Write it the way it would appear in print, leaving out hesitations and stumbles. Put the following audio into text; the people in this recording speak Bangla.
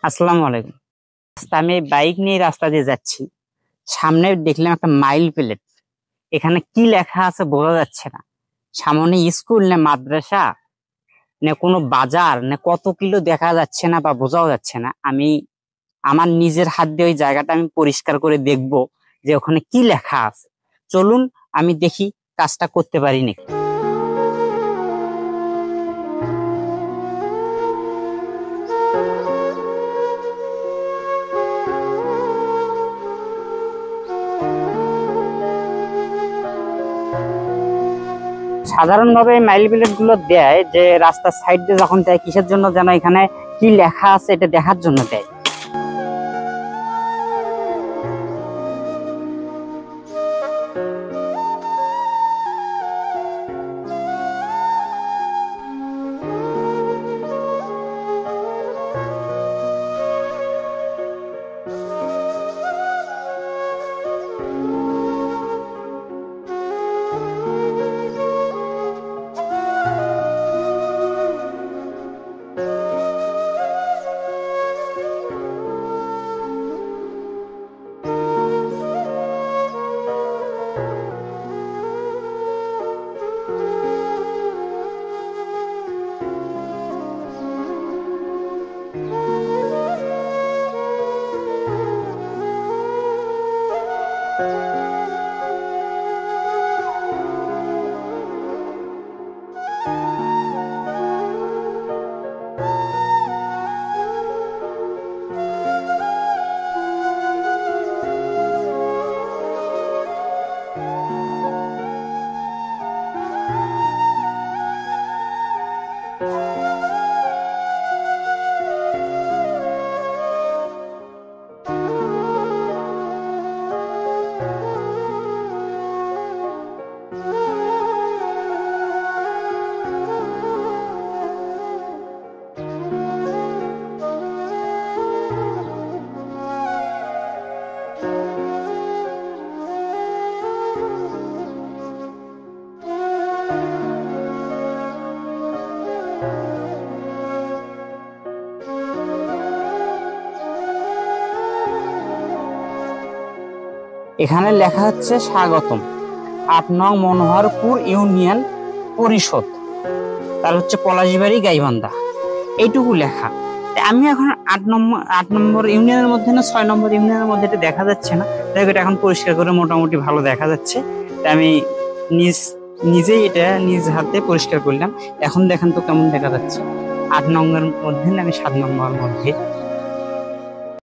আসসালামু আলাইকুম। আমি এই বাইক নিয়ে রাস্তা দিয়ে যাচ্ছি। সামনে দেখলাম একটা মাইল প্লেট। এখানে কি লেখা আছে বোঝা যাচ্ছে না। সামনে স্কুল না মাদ্রাসা না কোনো বাজার না কত কিলো দেখা যাচ্ছে না বা বোঝাও যাচ্ছে না। আমি আমার নিজের হাত দিয়ে ওই জায়গাটা আমি পরিষ্কার করে দেখব যে ওখানে কি লেখা আছে। চলুন আমি দেখি কাজটা করতে পারি নাকি। সাধারণভাবে মাইল বিলেট গুলো দেয় যে রাস্তার সাইড দিয়ে যখন দেয় কিসের জন্য যেন এখানে কি লেখা আছে এটা দেখার জন্য দেয়। এখানে লেখা হচ্ছে স্বাগতম ৮ নং মনোহরপুর ইউনিয়ন পরিষদ, তার হচ্ছে পলাশবাড়ি গাইবান্ধা, এইটুকু লেখা। আমি এখন ৮ নম্বর ইউনিয়নের মধ্যে না ৬ নম্বর ইউনিয়নের মধ্যে এটা দেখা যাচ্ছে না। দেখো এটা এখন পরিষ্কার করে মোটামুটি ভালো দেখা যাচ্ছে। আমি নিজেই এটা নিজ হাতে পরিষ্কার করলাম। এখন দেখেন তো কেমন দেখা যাচ্ছে। ৮ নম্বরের মধ্যে না আমি ৭ নম্বরের মধ্যে।